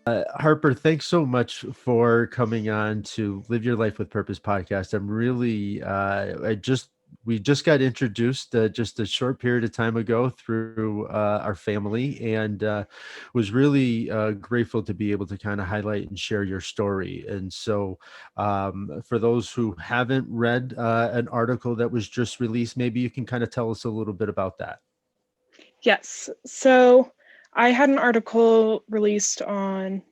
Harper, thanks so much for coming on to Live Your Life with Purpose podcast. I'm really, we just got introduced just a short period of time ago through our family, and was really grateful to be able to kind of highlight and share your story. And so, for those who haven't read an article that was just released, maybe you can kind of tell us a little bit about that. Yes. So I had an article released on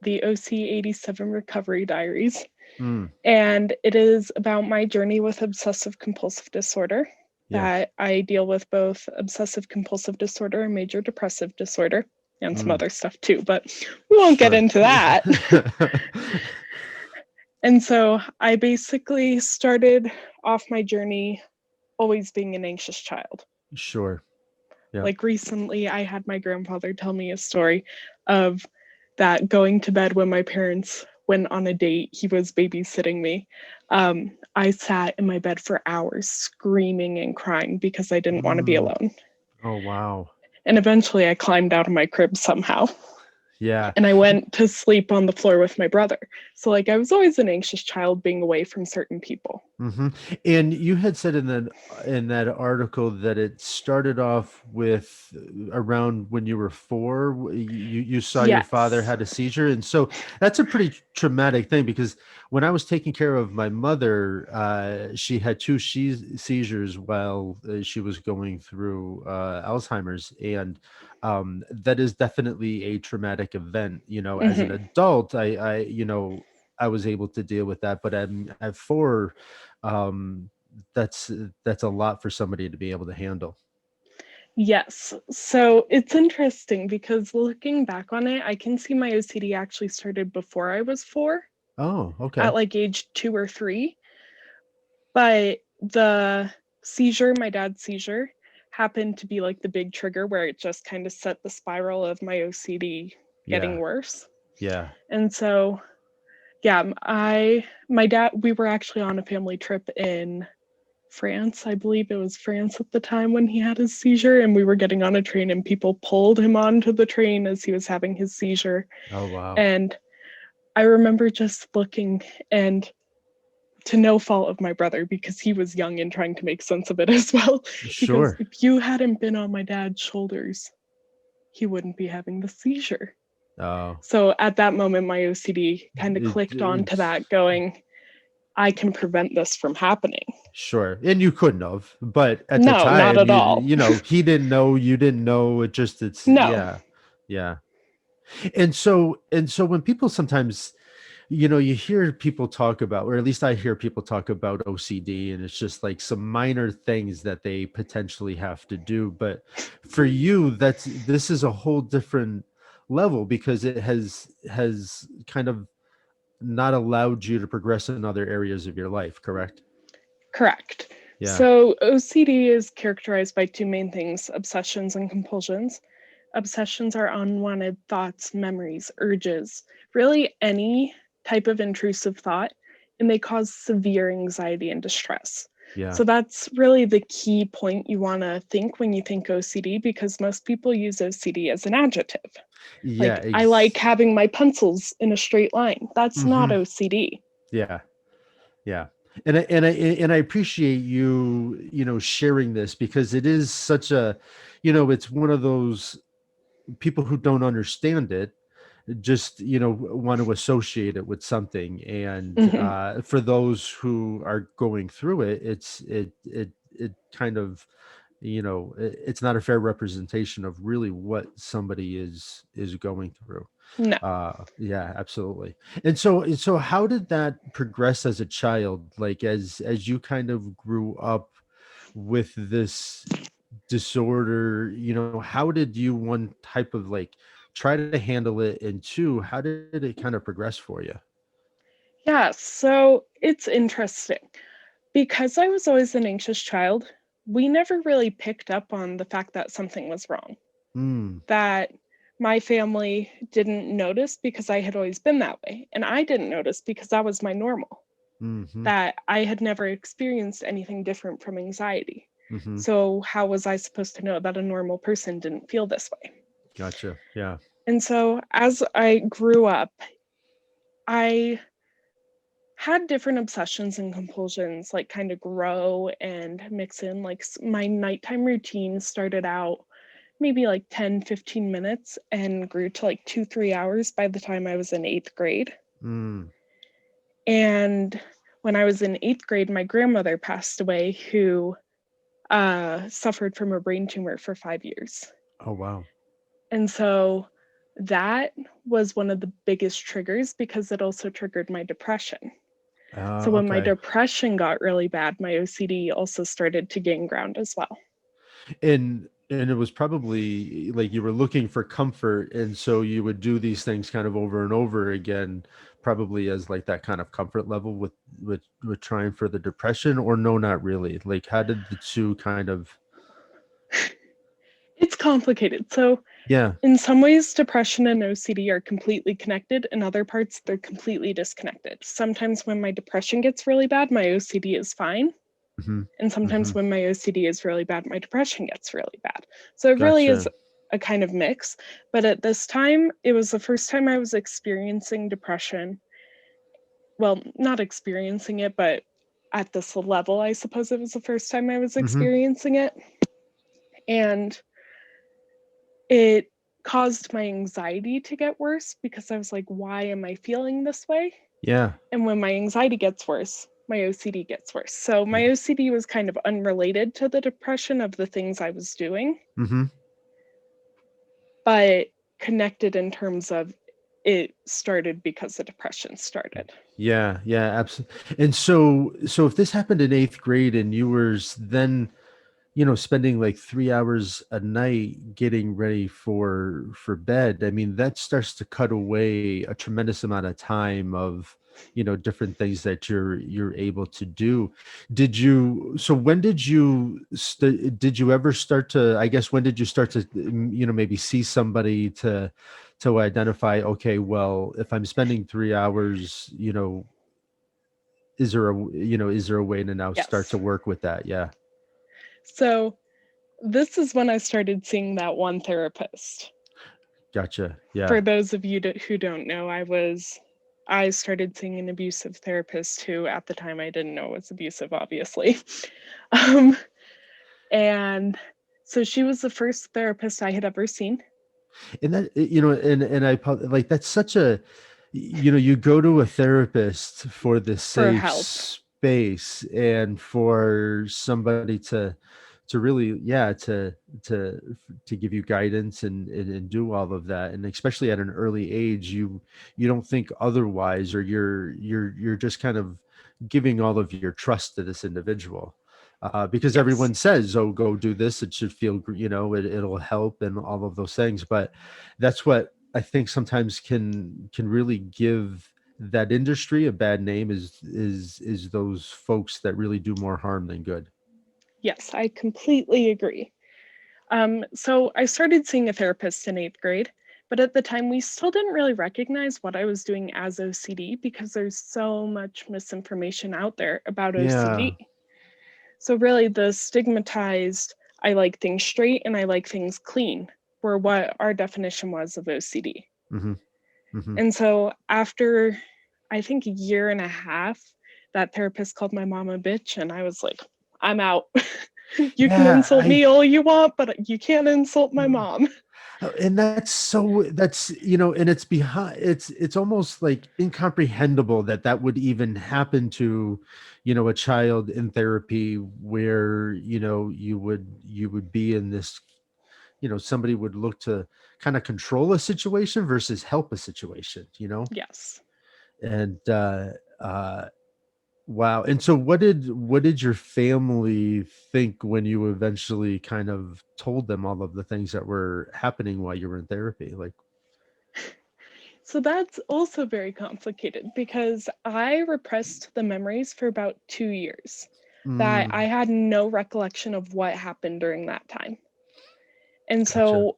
the OC 87 Recovery Diaries, Mm, and it is about my journey with obsessive compulsive disorder. yeah. That I deal with both obsessive compulsive disorder and major depressive disorder and some Mm, other stuff too, but we won't get sure. into that. And so I basically started off my journey always being an anxious child. Sure. Yeah. Like recently, I had my grandfather tell me a story of that going to bed when my parents went on a date. He was babysitting me. I sat in my bed for hours screaming and crying because I didn't want to be Mm. alone. Oh, wow. And eventually, I climbed out of my crib somehow Yeah. and I went to sleep on the floor with my brother. So, like, I was always an anxious child being away from certain people. Hmm. And you had said in that article that it started off with around when you were four. You saw your father Yes. had a seizure, and so that's a pretty traumatic thing because when I was taking care of my mother, she had two seizures while she was going through Alzheimer's, and that is definitely a traumatic event. As an Mm-hmm. adult, I was able to deal with that, but at four, um, that's a lot for somebody to be able to handle. Yes. So it's interesting because looking back on it, I can see my OCD actually started before I was four, Oh, at okay. like age 2 or 3. But the seizure, my dad's seizure, happened to be like the big trigger where it just kind of set the spiral of my OCD getting Yeah, worse. yeah. And so, yeah, my dad, we were actually on a family trip in France. I believe it was France at the time when he had his seizure, and we were getting on a train, and people pulled him onto the train as he was having his seizure. Oh, wow. And I remember just looking, and to no fault of my brother because he was young and trying to make sense of it as well. He goes, Sure. if you hadn't been on my dad's shoulders, he wouldn't be having the seizure. Oh, So at that moment, my OCD kind of clicked onto it's that, going, I can prevent this from happening. sure. And you couldn't have, but at the No, not time, at you all. you know, he didn't know, you didn't know. It's No. yeah, yeah. And so when people sometimes, you hear people talk about, or at least I hear people talk about OCD, and it's just like some minor things that they potentially have to do. But for you, this is a whole different level because it has kind of not allowed you to progress in other areas of your life, correct? Correct. Yeah. So OCD is characterized by two main things: obsessions and compulsions. Obsessions are unwanted thoughts, memories, urges, really any type of intrusive thought, and they cause severe anxiety and distress. Yeah. So that's really the key point you want to think when you think OCD, because most people use OCD as an adjective. Yeah. Like, I like having my pencils in a straight line. That's not Hmm. OCD. Yeah. Yeah. And I appreciate you sharing this because it is such it's one of those people who don't understand it just want to associate it with something, and Hmm. for those who are going through it, it kind of it's not a fair representation of really what somebody is going through. No. Yeah, absolutely. And so how did that progress as a child, like as you kind of grew up with this disorder? How did you, one, type of like try to handle it, and two, how did it kind of progress for you? Yeah, so it's interesting. Because I was always an anxious child, we never really picked up on the fact that something was wrong. Mm, That my family didn't notice because I had always been that way. And I didn't notice because that was my normal. mm-hmm, That I had never experienced anything different from anxiety. mm-hmm. So, how was I supposed to know that a normal person didn't feel this way? Gotcha. Yeah. And so as I grew up, I had different obsessions and compulsions like kind of grow and mix in. Like my nighttime routine started out maybe like 10, 15 minutes and grew to like 2, 3 hours by the time I was in eighth grade. Mm. And when I was in eighth grade, my grandmother passed away, who suffered from a brain tumor for 5 years. Oh, wow. And so that was one of the biggest triggers because it also triggered my depression. So when my Okay. depression got really bad, my OCD also started to gain ground as well. And it was probably like you were looking for comfort, and so you would do these things kind of over and over again, probably as like that kind of comfort level with trying for the depression, or no, not really. Like, how did the two kind of? It's complicated. So Yeah. in some ways, depression and OCD are completely connected. In other parts, they're completely disconnected. Sometimes when my depression gets really bad, my OCD is fine. Hmm. And Hmm. sometimes when my OCD is really bad, my depression gets really bad. So it really is Gotcha. a kind of mix. But at this time, it was the first time I was experiencing depression. Well, not experiencing it, but at this level, I suppose it was the first time I was Hmm. experiencing it. And it caused my anxiety to get worse because I was like, why am I feeling this way? Yeah. And when my anxiety gets worse, my OCD gets worse. So my OCD was kind of unrelated to the depression of the things I was doing, Hmm. but connected in terms of it started because the depression started. Yeah. Yeah. Absolutely. And so if this happened in eighth grade and you were then spending like 3 hours a night getting ready for bed, I mean, that starts to cut away a tremendous amount of time of, different things that you're able to do. So when did you ever start to, I guess, when did you start to, maybe see somebody to identify, okay, well, if I'm spending 3 hours, is there a way to now start Yes. to work with that? Yeah. So this is when I started seeing that one therapist. Gotcha. Yeah. For those of you who don't know, I started seeing an abusive therapist who at the time I didn't know was abusive, obviously. um, and so she was the first therapist I had ever seen And that, and like, that's such a, you go to a therapist for the for safe help. space and for somebody to really, yeah, to to give you guidance and do all of that. And especially at an early age, you don't think otherwise, or you're just kind of giving all of your trust to this individual, because Yes. everyone says, "Oh, go do this. It should feel, it'll help," and all of those things. But that's what I think sometimes can really give that industry a bad name, is those folks that really do more harm than good. Yes, I completely agree. So I started seeing a therapist in eighth grade, but at the time we still didn't really recognize what I was doing as OCD because there's so much misinformation out there about Yeah. OCD. So really the stigmatized, I like things straight and I like things clean, were what our definition was of OCD. Hmm. Hmm. And so after I think a year and a half, that therapist called my mom a bitch and I was like, I'm out. You can Yeah. insult me all you want, but you can't insult my Mm. mom. And that's and it's behind, it's almost like incomprehensible that that would even happen to, a child in therapy, where, you would be in this, somebody would look to kind of control a situation versus help a situation. Yes. And uh wow. And so what did your family think when you eventually kind of told them all of the things that were happening while you were in therapy? Like, So that's also very complicated because I repressed the memories for about 2 years that I mm, had no recollection of what happened during that time. And gotcha. so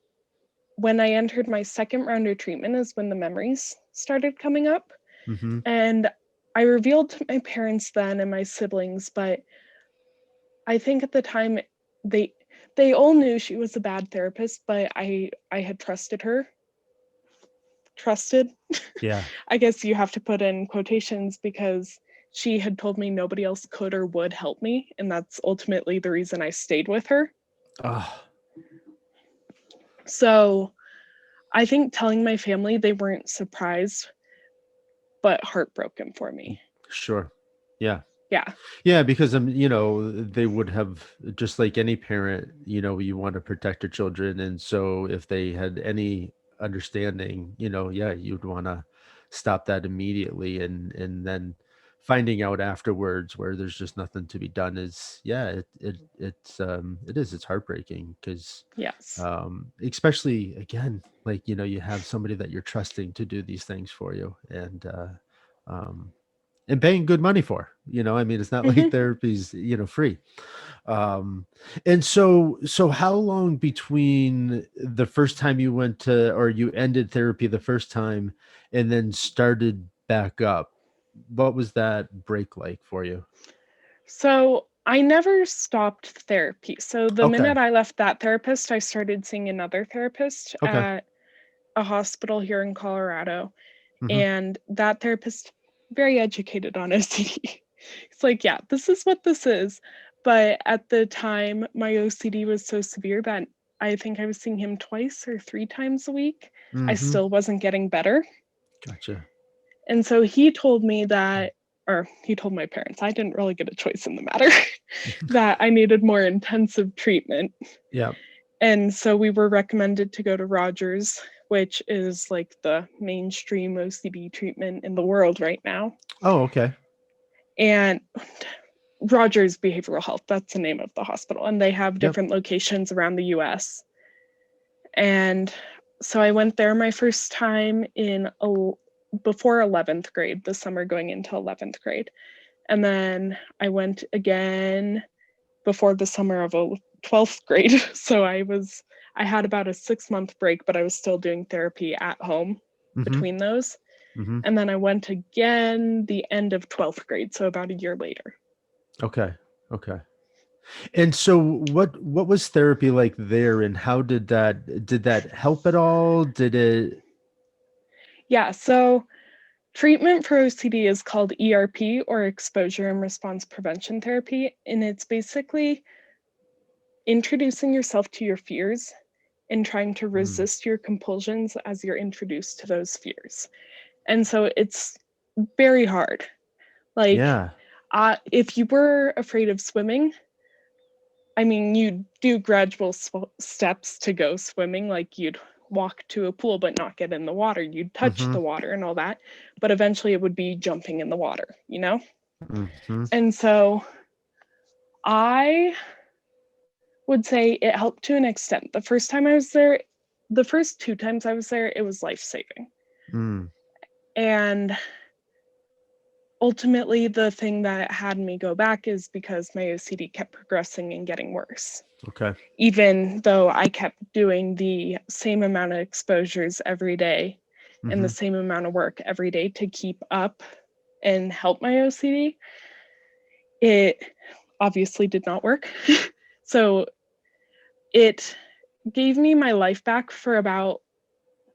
when I entered my second round of treatment is when the memories started coming up. Hmm. And I revealed to my parents then and my siblings, but I think at the time they they all knew she was a bad therapist, but I had trusted her trusted. Yeah. I guess you have to put in quotations because she had told me nobody else could or would help me. And that's ultimately the reason I stayed with her. Oh, So I think telling my family, they weren't surprised, but heartbroken for me. sure. Yeah. Yeah. Yeah, because they would have, just like any parent, you want to protect your children, and so if they had any understanding, yeah, you'd want to stop that immediately, and then finding out afterwards where there's just nothing to be done is, yeah, it's heartbreaking because Yes. especially again, like, you have somebody that you're trusting to do these things for you, um and paying good money for. I mean, it's not like Hmm. therapy's, free. Um, and so how long between the first time you went to, or you ended therapy the first time and then started back up? What was that break like for you? So I never stopped therapy. So the Okay. minute I left that therapist, I started seeing another therapist Okay. at a hospital here in Colorado. Hmm. And that therapist, very educated on OCD. It's like, yeah, this is what this is. But at the time, my OCD was so severe that I think I was seeing him twice or three times a week. I Hmm. still wasn't getting better. Gotcha. And so he told me that, or he told my parents, I didn't really get a choice in the matter, that I needed more intensive treatment. Yeah. And so we were recommended to go to Rogers, which is like the mainstream OCD treatment in the world right now. Oh, okay. And Rogers Behavioral Health, that's the name of the hospital. And they have Yep. different locations around the US. And so I went there my first time before 11th grade, the summer going into 11th grade. And then I went again before the summer of 12th grade. So I had about a 6-month break, but I was still doing therapy at home Hmm. between those. Hmm. And then I went again the end of 12th grade, so about a year later. Okay. Okay. And so what was therapy like there, and how did that help at all? Did it? Yeah, so treatment for OCD is called ERP, or exposure and response prevention therapy. And it's basically introducing yourself to your fears and trying to Mm, resist your compulsions as you're introduced to those fears. And so it's very hard. Like, yeah. if you were afraid of swimming, I mean, you do gradual steps to go swimming, like you'd walk to a pool but not get in the water. You'd touch Mhm, the water and all that, but eventually it would be jumping in the water, you know? mhm. And so I would say it helped to an extent. The first time I was there, the first two times I was there, it was life saving. Mm, And ultimately, the thing that had me go back is because my OCD kept progressing and getting worse. okay. Even though I kept doing the same amount of exposures every day and the Mhm. same amount of work every day to keep up and help my OCD, it obviously did not work. So it gave me my life back for about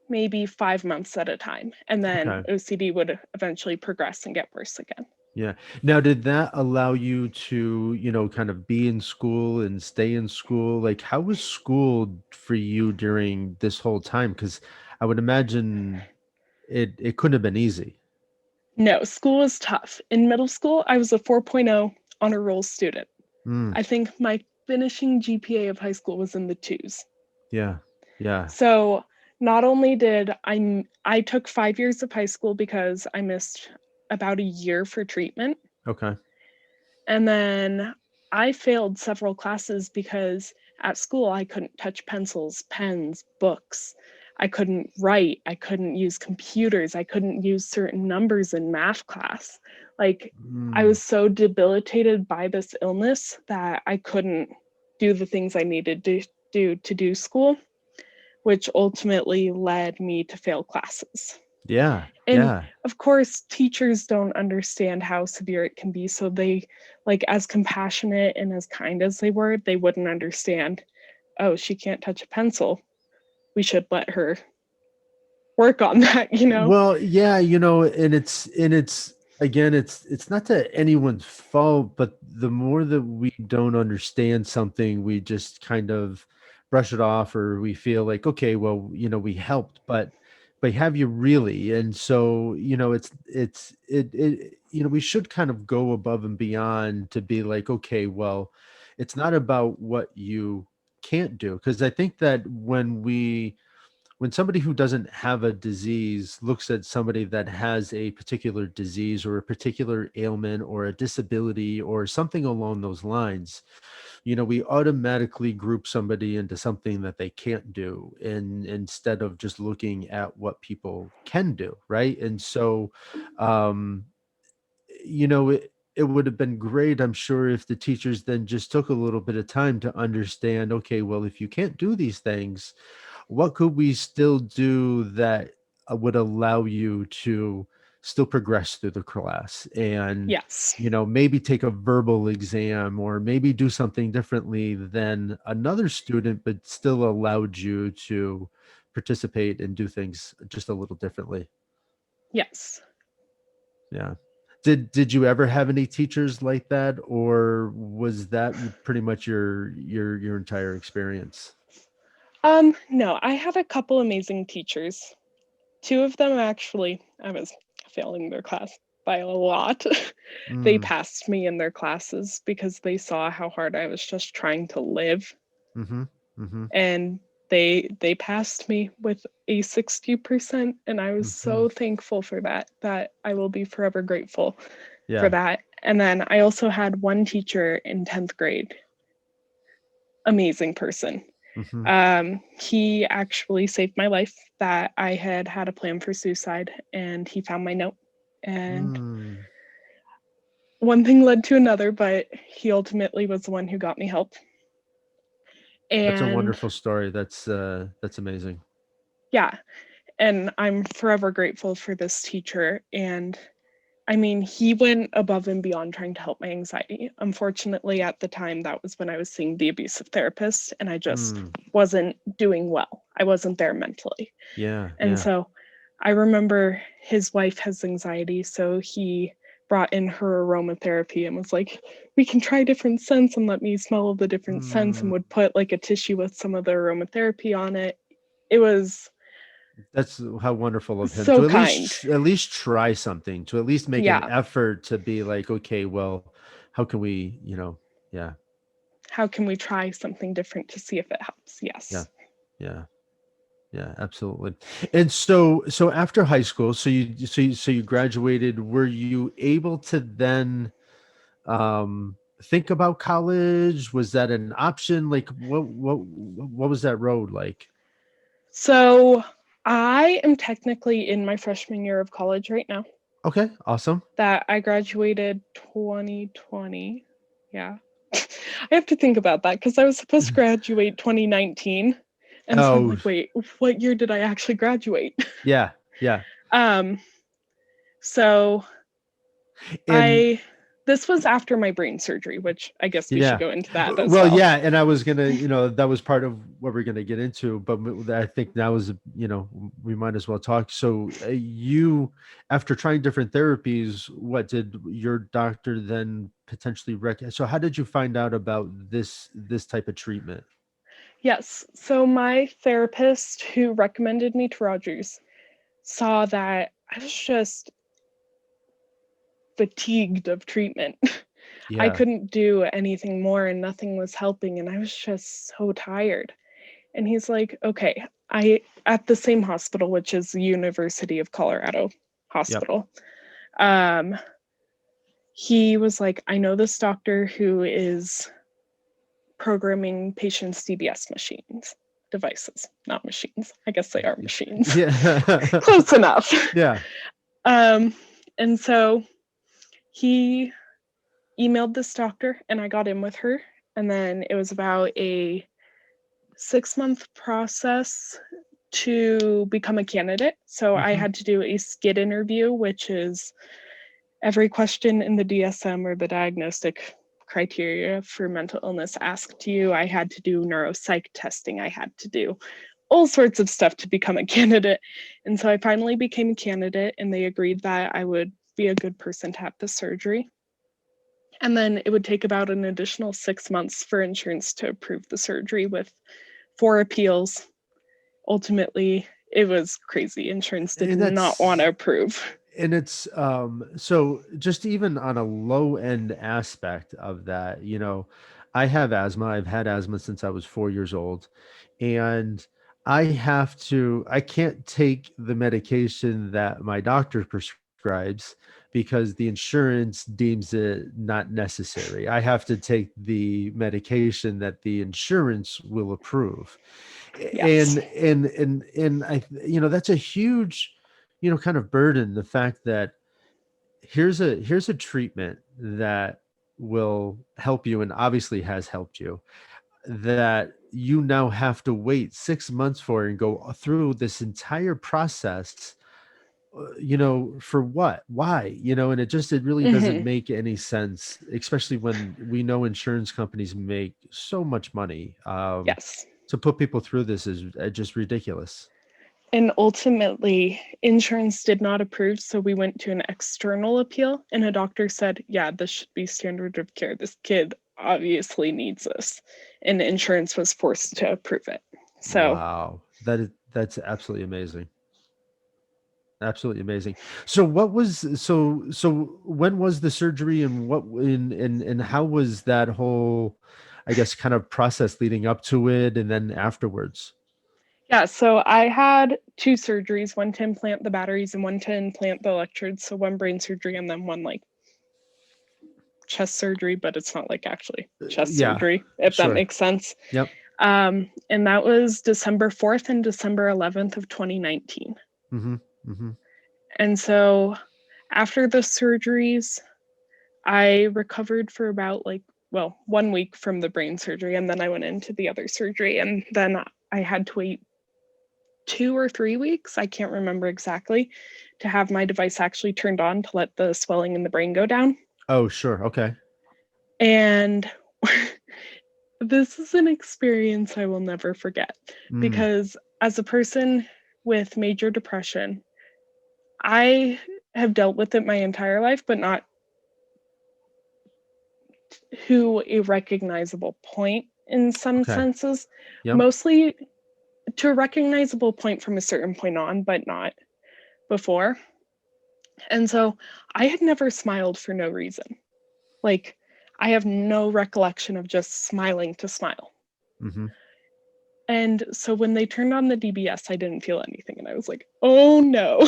maybe 5 months at a time. And then Okay. OCD would eventually progress and get worse again. Yeah. Now, did that allow you to, kind of be in school and stay in school? Like, how was school for you during this whole time? Because I would imagine it couldn't have been easy. No, school was tough. In middle school, I was a 4.0 honor roll student. Mm, I think my finishing GPA of high school was in the twos. yeah. Yeah. So not only did I took 5 years of high school because I missed about a year for treatment. Okay. And then I failed several classes because at school I couldn't touch pencils, pens, books. I couldn't write. I couldn't use computers. I couldn't use certain numbers in math class. Like, I Mm, was so debilitated by this illness that I couldn't do the things I needed to do school, which ultimately led me to fail classes. yeah. And Yeah. of course, teachers don't understand how severe it can be. So they, like, as compassionate and as kind as they wouldn't understand, oh, she can't touch a pencil. We should let her work on that, you know? Well, yeah, and it's again, it's not to anyone's fault, but the more that we don't understand something, we just kind of brush it off, or we feel like, okay, well, we helped, but have you really? And so, we should kind of go above and beyond to be like, okay, well, it's not about what you can't do, because I think that when somebody who doesn't have a disease looks at somebody that has a particular disease or a particular ailment or a disability or something along those lines, we automatically group somebody into something that they can't do, and instead of just looking at what people can do, right? And so, um, it would have been great, I'm sure, if the teachers then just took a little bit of time to understand, okay, well, if you can't do these things, what could we still do that would allow you to still progress through the class, and Yes. maybe take a verbal exam, or maybe do something differently than another student, but still allowed you to participate and do things just a little differently. Yes. Yeah. Did you ever have any teachers like that, or was that pretty much your entire experience? No, I had a couple amazing teachers. Two of them actually, I was failing their class by a lot. They Mm, passed me in their classes because they saw how hard I was just trying to live, mhm, mhm, and they passed me with a 60%, and I was mhm. so thankful for that I will be forever grateful for Yeah. that. And then I also had one teacher in 10th grade, amazing person. Mhm. He actually saved my life. That I had a plan for suicide, and he found my note. And Mm. one thing led to another, but he ultimately was the one who got me help. That's a And wonderful story. That's amazing. yeah, and I'm forever grateful for this teacher. And I mean, he went above and beyond trying to help my anxiety. Unfortunately, at the time, that was when I was seeing the abusive therapist, and I just Mm. wasn't doing well. I wasn't there mentally. Yeah, And yeah. so I remember his wife has anxiety, so he brought in her aromatherapy and was like, we can try different scents and let me smell the different scents, and Mm. would put like a tissue with some of the aromatherapy on it. It was That's how wonderful of him so to kind. at least try something, to at least make an Yeah. effort to be like, okay, well, how can we, yeah, How can we try something different to see if it helps? yeah, Yes. yeah, yeah, absolutely. And so after high school, so you graduated, were you able to then think about college? Was that an option? Like what was that road like? So I am technically in my freshman year of college right now. Okay, awesome. That I graduated 2020. Yeah. I have to think about that because I was supposed to graduate 2019. And so I'm Oh, like, wait, what year did I actually graduate? yeah, yeah. um, so And I this was after my brain surgery, which I guess we should yeah. go into that as Well, well. yeah, and I was gonna, that was part of what we're gonna get into, but I think now is, we might as well talk. So, after trying different therapies, what did your doctor then potentially So, how did you find out about this type of treatment? Yes. So my therapist who recommended me to Rogers saw that I was just fatigued of treatment. I Yeah. couldn't do anything more and nothing was helping, and I was just so tired. And he's like, "Okay, I at the same hospital, which is the University of Colorado Yep. hospital." Um he was like, "I know this doctor who is programming patients' DBS machines, devices, not machines. I guess they are machines. Yeah. Close enough." Yeah. um and so he emailed this doctor and I got in with her. And then it was about a 6-month process to become a candidate. So I Hmm. had to do a skid interview, which is every question in the DSM, or the diagnostic criteria for mental illness, asked you. I had to do neuropsych testing. I had to do all sorts of stuff to become a candidate. And so I finally became a candidate, and they agreed that I would be a good person to have the surgery. And then it would take about an additional 6 months for insurance to approve the surgery with 4 appeals. Ultimately, it was crazy. Insurance did And not want that's to approve. and it's so just even on a low end aspect of that, I have asthma. I've had asthma since I was 4 years old, and I can't take the medication that my doctor prescribes because the insurance deems it not necessary. I have to take the medication that the insurance will approve. Yes. And I, that's a huge, kind of burden, the fact that here's a treatment that will help you and obviously has helped you, that you now have to wait 6 months for and go through this entire process, for what, why, and it really doesn't Hmm. make any sense, especially when we know insurance companies make so much money. Yes. To put people through this is just ridiculous. And ultimately, insurance did not approve. So we went to an external appeal, and a doctor said, yeah, this should be standard of care. This kid obviously needs this. And insurance was forced to approve it. So, Wow, that's absolutely amazing. Absolutely amazing. So when was the surgery, and what and how was that whole, I guess, kind of process leading up to it and then afterwards? yeah, so I had 2 surgeries, one to implant the batteries and one to implant the electrodes. So, one brain surgery and then one like chest surgery, but it's not like actually chest Yeah, surgery, if that sure. makes sense. Yep. And that was December 4th and December 11th of 2019. Mm-hmm. Mm-hmm. And so after the surgeries, I recovered for about like, well, 1 week from the brain surgery. And then I went into the other surgery. And then I had to wait 2 or 3 weeks, I can't remember exactly, to have my device actually turned on to let the swelling in the brain go down. Oh, sure. Okay. And this is an experience I will never forget Mm, because as a person with major depression, I have dealt with it my entire life, but not to a recognizable point in some okay. senses. Yep. Mostly to a recognizable point from a certain point on, but not before. And so I had never smiled for no reason. Like, I have no recollection of just smiling to smile. Mm-hmm. And so when they turned on the DBS, I didn't feel anything. And I was like, oh no,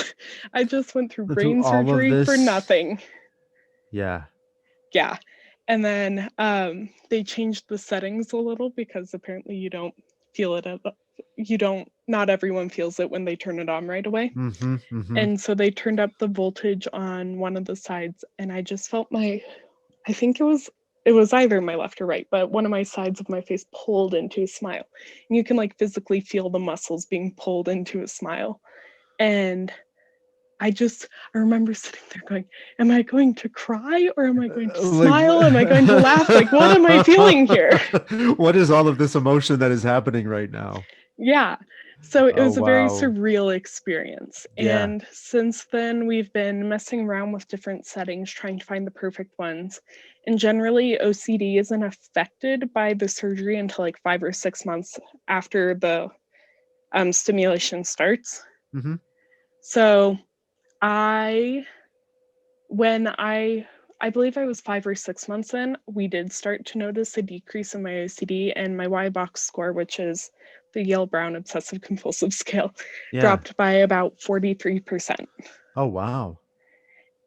I just went through Through brain all of surgery for this, nothing. yeah. Yeah. And then they changed the settings a little because apparently you don't feel it. You don't, not everyone feels it when they turn it on right away. Mm-hmm. Mm-hmm. And so they turned up the voltage on one of the sides, and I just felt I think it was either my left or right, but one of my sides of my face pulled into a smile. And you can like physically feel the muscles being pulled into a smile. And I remember sitting there going, am I going to cry or am I going to Like, smile? Am I going to laugh? Like, what am I feeling here? what is all of this emotion that is happening right now? Yeah. So it Oh, was a very wow. surreal experience. Yeah. And since then, we've been messing around with different settings, trying to find the perfect ones. And generally, OCD isn't affected by the surgery until like 5 or 6 months after the stimulation starts. Mm-hmm. So I, when I believe I was 5 or 6 months in, we did start to notice a decrease in my OCD, and my Y box score, which is the Yale Brown Obsessive Compulsive Scale, Yeah. dropped by about 43%. Oh, wow.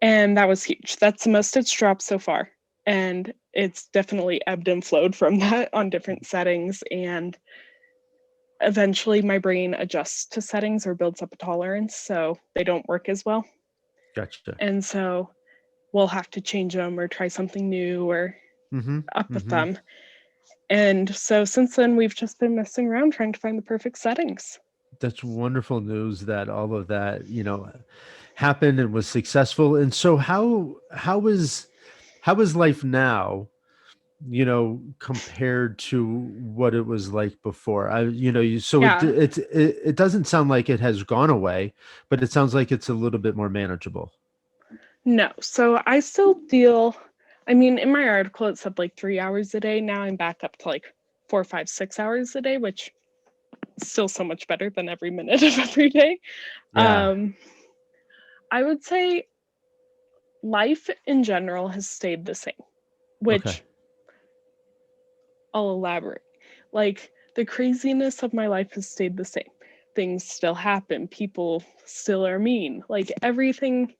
And that was huge. That's the most it's dropped so far. And it's definitely ebbed and flowed from that on different settings. And eventually my brain adjusts to settings or builds up a tolerance. So they don't work as well. Gotcha. And so we'll have to change them or try something new or Mm-hmm. up with Mm-hmm. them. And so since then, we've just been messing around trying to find the perfect settings. That's wonderful news that all of that, happened and was successful. And so how is life now? compared to what it was like before? So Yeah. it doesn't sound like it has gone away, but it sounds like it's a little bit more manageable. No. So I still deal, I mean, in my article it said like 3 hours a day. Now I'm back up to like 4, 5, 6 hours a day, which is still so much better than every minute of every day. Yeah. Um, I would say life in general has stayed the same, Okay. which I'll elaborate. Like the craziness of my life has stayed the same. Things still happen, people still are mean. Like everything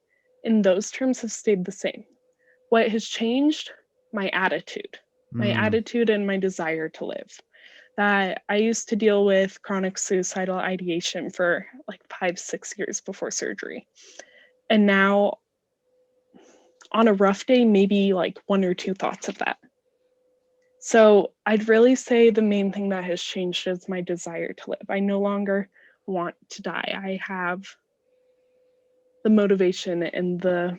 in those terms has stayed the same. What has changed? My attitude. My Mm, attitude and my desire to live. That I used to deal with chronic suicidal ideation for like 5, 6 years before surgery. And now on a rough day, maybe like one or two thoughts of that. So I'd really say the main thing that has changed is my desire to live. I no longer want to die. I have the motivation and the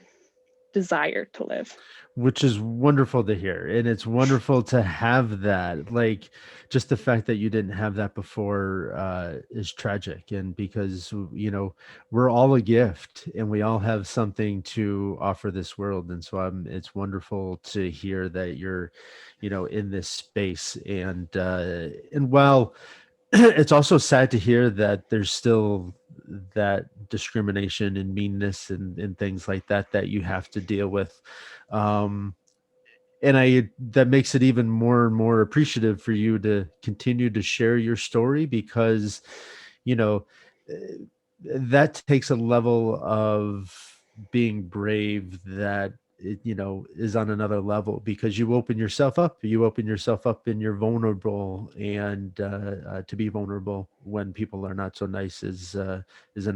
desire to live. which is wonderful to hear. And it's wonderful to have that. Like, just the fact that you didn't have that before is tragic. And because, we're all a gift and we all have something to offer this world. And so it's wonderful to hear that you're, in this space. And while it's also sad to hear that there's still that discrimination and meanness and things like that you have to deal with. Um, and that makes it even more and more appreciative for you to continue to share your story because, you know, eh, that takes a level of being brave that is on another level because you open yourself up and you're vulnerable and to be vulnerable when people are not so nice is an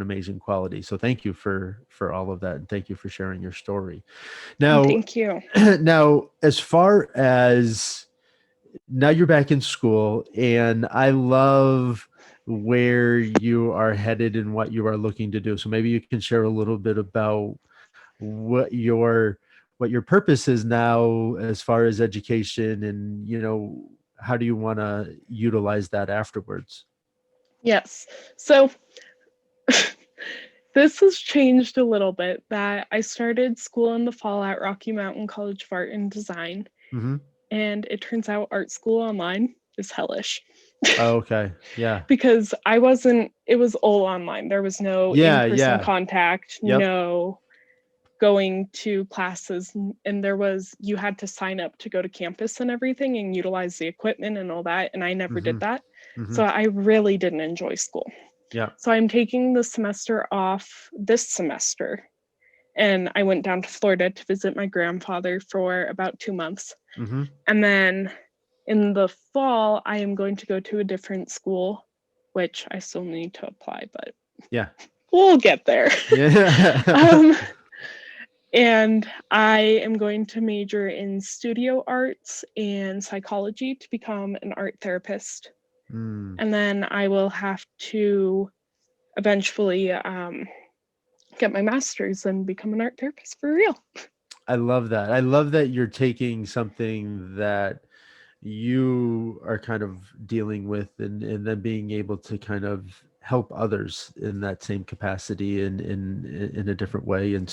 amazing quality. So thank you for all of that, and thank you for sharing your story. Now, Thank you. now, as far as now, you're back in school, and I love where you are headed and what you are looking to do. So maybe you can share a little bit about what your purpose is now as far as education, and how do you want to utilize that afterwards? Yes. So this has changed a little bit that I started school in the fall at Rocky Mountain College of Art and Design, Mm-hmm. and it turns out art school online is hellish. Oh, okay. Yeah. Because I wasn't, it was all online. There was no in Yeah. person Yeah. contact, Yep. no going to classes. And there was, you had to sign up to go to campus and everything and utilize the equipment and all that. And I never Mm-hmm. did that. Mm-hmm. So I really didn't enjoy school. Yeah. So I'm taking the semester off this semester. And I went down to Florida to visit my grandfather for about 2 months. Mm-hmm. And then in the fall, I am going to go to a different school, which I still need to apply, but Yeah. we'll get there. Yeah. um, and I am going to major in studio arts and psychology to become an art therapist. Mm. And then I will have to eventually get my master's and become an art therapist for real. I love that. I love that you're taking something that you are kind of dealing with and then being able to kind of help others in that same capacity in a different way. And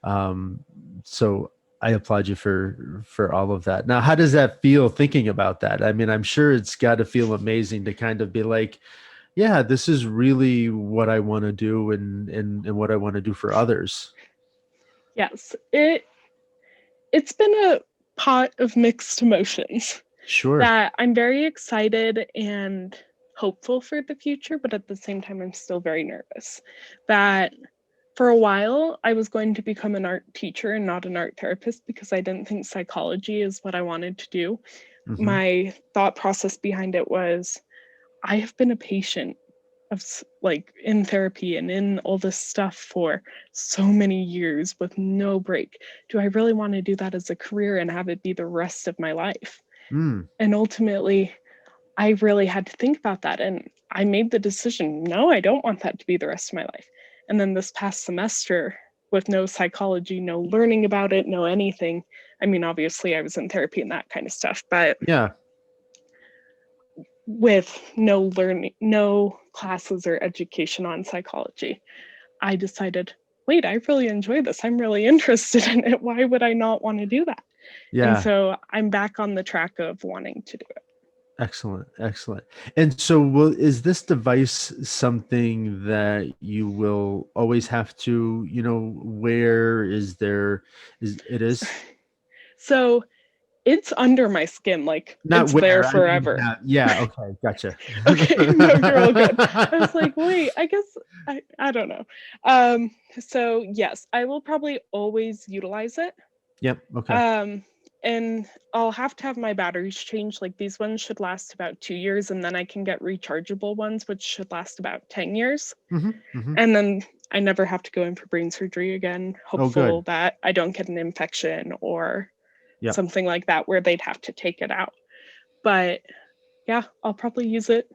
um, so I applaud you for all of that. Now, how does that feel thinking about that? I mean, I'm sure it's got to feel amazing to kind of be like, yeah, this is really what I want to do and what I want to do for others. Yes, it's been a pot of mixed emotions. Sure. That I'm very excited and hopeful for the future, but at the same time, I'm still very nervous. That for a while, I was going to become an art teacher and not an art therapist because I didn't think psychology is what I wanted to do. Hmm. My thought process behind it was I have been a patient of like in therapy and in all this stuff for so many years with no break. Do I really want to do that as a career and have it be the rest of my life? Mm. And ultimately, I really had to think about that. And I made the decision no, I don't want that to be the rest of my life. And then this past semester, with no psychology, no learning about it, no anything. I mean, obviously, I was in therapy and that kind of stuff, but Yeah. with no learning, no classes or education on psychology, I decided, wait, I really enjoy this. I'm really interested in it. Why would I not want to do that? And Yeah. so I'm back on the track of wanting to do it. Excellent, excellent. And so, is this device something that you will always have to, wear? Is there, is it is So it's under my skin, like not it's there wear? I mean, forever. yeah. Okay, gotcha. Okay, no, you're all good. I was like, wait, I guess I don't know. So yes, I will probably always utilize it. Yep. Okay. Um, and I'll have to have my batteries changed. Like these ones should last about 2 years, and then I can get rechargeable ones, which should last about 10 years. Mm-hmm. Mm-hmm. And then I never have to go in for brain surgery again, Oh, hopeful good. that I don't get an infection or Yep. something like that where they'd have to take it out. But yeah, I'll probably use it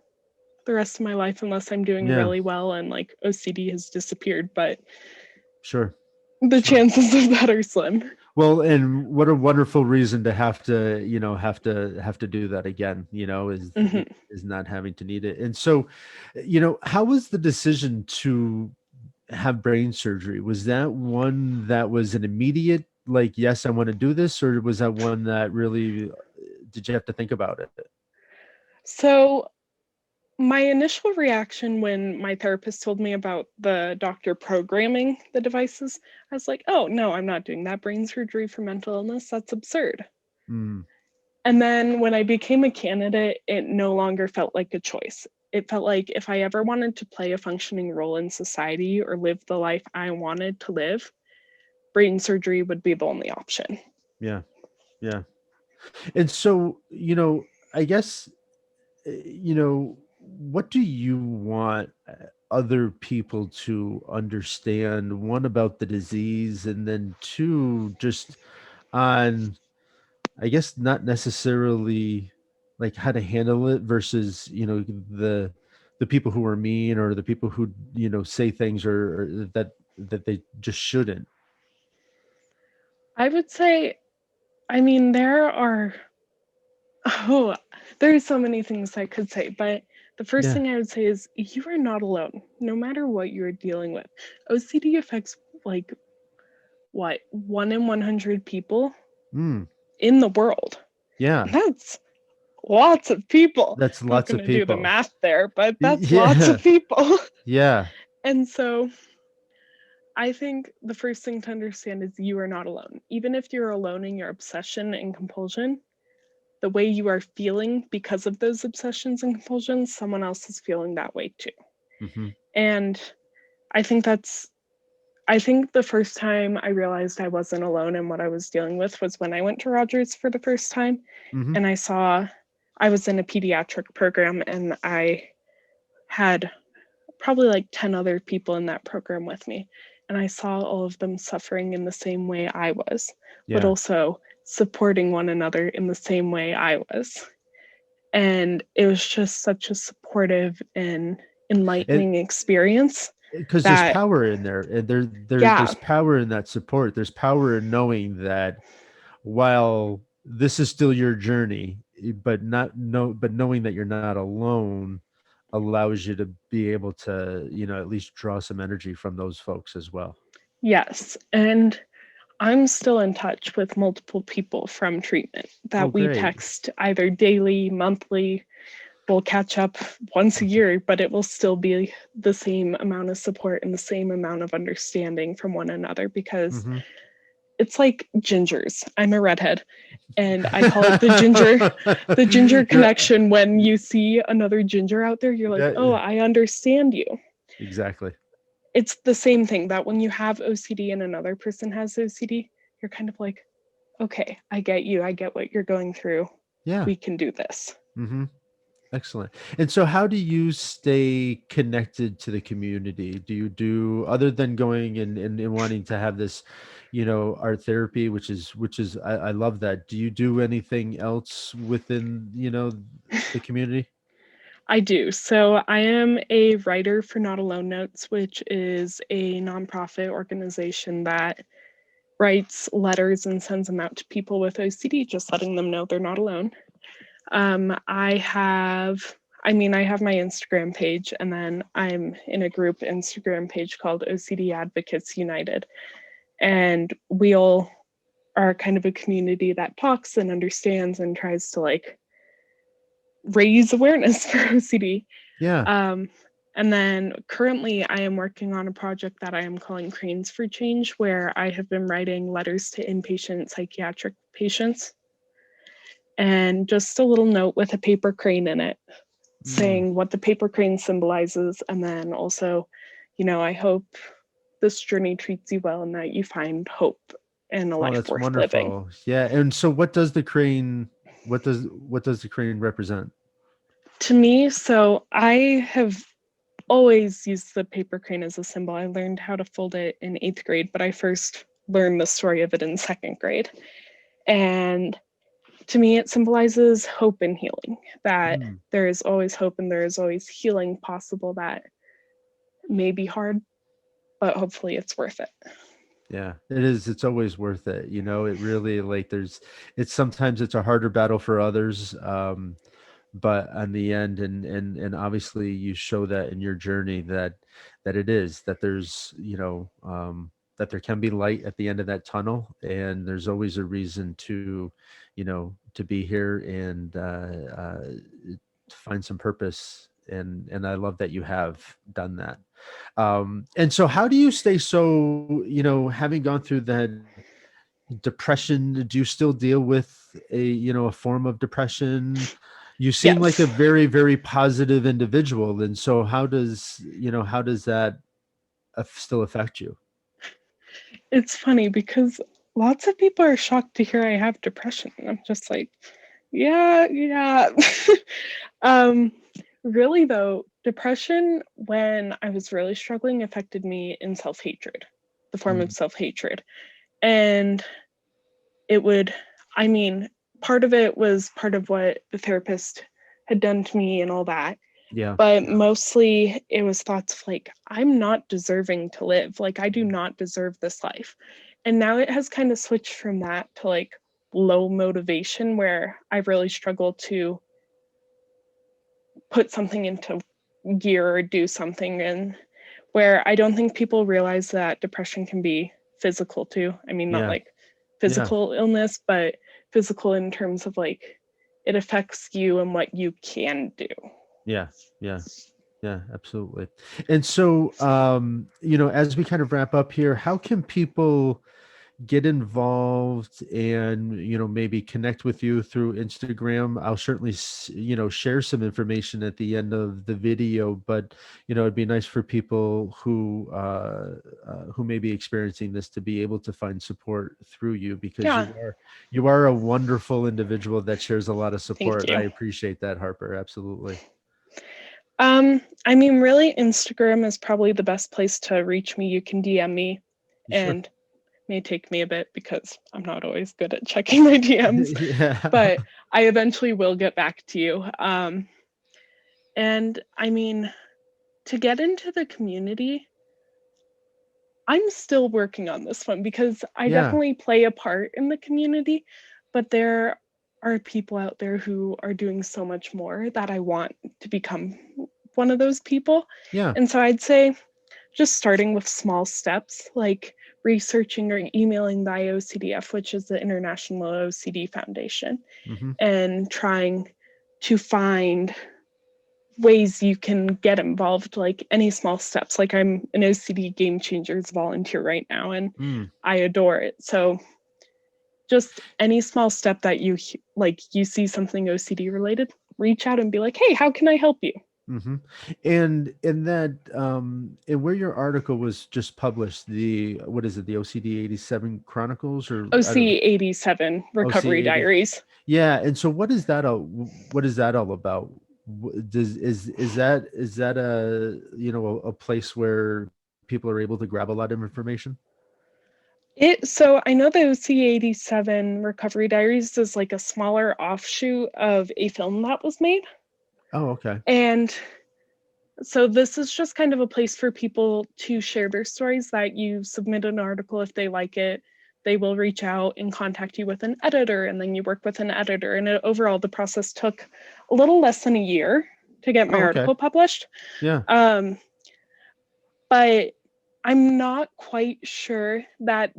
the rest of my life unless I'm doing Yeah. really well and like OCD has disappeared, but Sure. the Sure. chances of that are slim. Well, and what a wonderful reason to have to, have to do that again, Hmm. is not having to need it. And so, how was the decision to have brain surgery? Was that one that was an immediate, like, yes, I want to do this, or was that one that really did you have to think about it? So my initial reaction when my therapist told me about the doctor programming the devices, I was like, oh, no, I'm not doing that. Brain surgery for mental illness, that's absurd. Mm, And then when I became a candidate, it no longer felt like a choice. It felt like if I ever wanted to play a functioning role in society or live the life I wanted to live, brain surgery would be the only option. yeah, yeah. And so, I guess, what do you want other people to understand? One, about the disease, and then two, just on, I guess, not necessarily like how to handle it versus, the people who are mean, or the people who, say things, or that they just shouldn't. I would say, I mean, oh, there's so many things I could say, but the first Yeah. thing I would say is you are not alone, no matter what you're dealing with. OCD affects like what, 1 in 100 people Mm, in the world. yeah. And that's lots of people. That's Not lots going of to do the people. math there, but that's lots Yeah. of people. Yeah. And so I think the first thing to understand is you are not alone. Even if you're alone in your obsession and compulsion, the way you are feeling because of those obsessions and compulsions, someone else is feeling that way too. Hmm. And I think that's, I think the first time I realized I wasn't alone in what I was dealing with was when I went to Rogers for the first time Hmm. and I was in a pediatric program and I had probably like 10 other people in that program with me. And I saw all of them suffering in the same way I was, but Yeah. also supporting one another in the same way I was. And it was just such a supportive and And enlightening experience because there's that, power in there, and yeah, there's power in that support. There's power in knowing that while this is still your journey, but knowing that you're not alone allows you to be able to, at least draw some energy from those folks as well. yes. And I'm still in touch with multiple people from treatment Oh, that we great. text either daily, monthly. We'll catch up once a year, but it will still be the same amount of support and the same amount of understanding from one another because Hmm. it's like gingers. I'm a redhead and I call it the ginger You're connection. When you see another ginger out there, you're like, oh, that I understand you. exactly. It's the same thing that when you have OCD and another person has OCD, you're kind of like, okay, I get you. I get what you're going through. Yeah. We can do this. Hmm. Excellent. And so how do you stay connected to the community? Do you do, other than going and wanting to have this, art therapy, which is I love that. Do you do anything else within, the community? I do. So I am a writer for Not Alone Notes, which is a nonprofit organization that writes letters and sends them out to people with OCD, just letting them know they're not alone. I have, I have my Instagram page, and then I'm in a group Instagram page called OCD Advocates United. And we all are kind of a community that talks and understands and tries to like raise awareness for OCD. Yeah. Um, and then currently, I am working on a project that I am calling Cranes for Change, where I have been writing letters to inpatient psychiatric patients and just a little note with a paper crane in it Mm. saying what the paper crane symbolizes. And then also, I hope this journey treats you well and that you find hope in a Oh, life that's worth living. wonderful. Yeah. And so what does the crane represent? To me, so I have always used the paper crane as a symbol. I learned how to fold it in 8th grade, but I first learned the story of it in 2nd grade. And to me, it symbolizes hope and healing, that Mm. there is always hope and there is always healing possible that may be hard, but hopefully it's worth it. Yeah, it is. It's always worth it. It really like it's sometimes it's a harder battle for others. But on the end, and obviously you show that in your journey that it is, that there's, that there can be light at the end of that tunnel, and there's always a reason to be here and to find some purpose. And I love that you have done that. And so how do you stay so, having gone through that depression, do you still deal with a form of depression? You seem like a Yes. very, very positive individual. And so how does that still affect you? It's funny because lots of people are shocked to hear I have depression. And I'm just like, yeah, yeah. um, really, though, depression, when I was really struggling, affected me in self hatred, the form of Mm, self hatred. And it would, I mean, part of it was part of what the therapist had done to me and all that. yeah. But mostly it was thoughts of like, I'm not deserving to live. Like, I do not deserve this life. And now it has kind of switched from that to like low motivation, where I really struggle to put something into gear or do something. And where I don't think people realize that depression can be physical too. I mean, not Yeah. like Yeah. physical illness, but physical in terms of like it affects you and what you can do. Yeah. Yeah. Yeah, absolutely. And so, as we kind of wrap up here, how can people get involved and maybe connect with you through Instagram? I'll certainly share some information at the end of the video, but it'd be nice for people who may be experiencing this to be able to find support through you, because Yeah, you are a wonderful individual that shares a lot of thank support. I you. appreciate that, Harper. Absolutely. Really, Instagram is probably the best place to reach me. You can DM me, Sure. and may take me a bit because I'm not always good at checking my DMs, Yeah. but I eventually will get back to you. And to get into the community, I'm still working on this one because I Yeah. definitely play a part in the community, but there are people out there who are doing so much more that I want to become one of those people. Yeah. And so I'd say just starting with small steps, like researching or emailing the IOCDF, which is the International OCD Foundation, Hmm. and trying to find ways you can get involved, like any small steps. Like I'm an OCD Game Changers volunteer right now, and Mm. I adore it. So just any small step that you see something OCD related, reach out and be like, hey, how can I help you? Hmm. And in that, and where your article was just published, the what is it, the OCD 87 Chronicles, or I OC don't 87 OC Recovery 80? Diaries. Yeah, and so what is that all about? Does is that a place where people are able to grab a lot of information? So I know the OC 87 Recovery Diaries is like a smaller offshoot of a film that was made. Oh, okay. And so this is just kind of a place for people to share their stories, that you submit an article. If they like it, they will reach out and contact you with an editor, and then you work with an editor. And overall, the process took a little less than a year to get my Oh, okay. article published. Yeah, Um, but I'm not quite sure that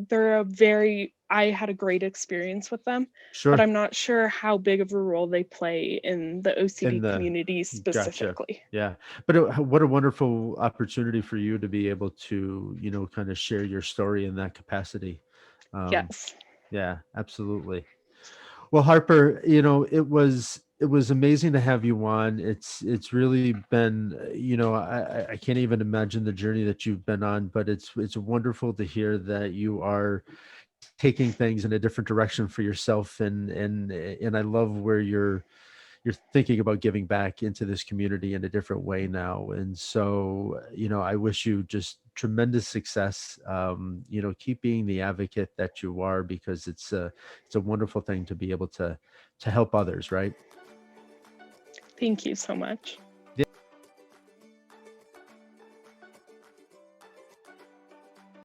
I had a great experience with them, but sure. I'm not sure how big of a role they play in the In OCD the community Gotcha. specifically. Yeah. But what a wonderful opportunity for you to be able to, kind of share your story in that capacity. Um, Yes. yeah, absolutely. Well, Harper, it was amazing to have you on. It's really been, I can't even imagine the journey that you've been on, but it's wonderful to hear that you are taking things in a different direction for yourself, and I love where you're thinking about giving back into this community in a different way now. And so, I wish you just tremendous success. Keep being the advocate that you are, because it's a wonderful thing to be able to help others, right? Thank you so much.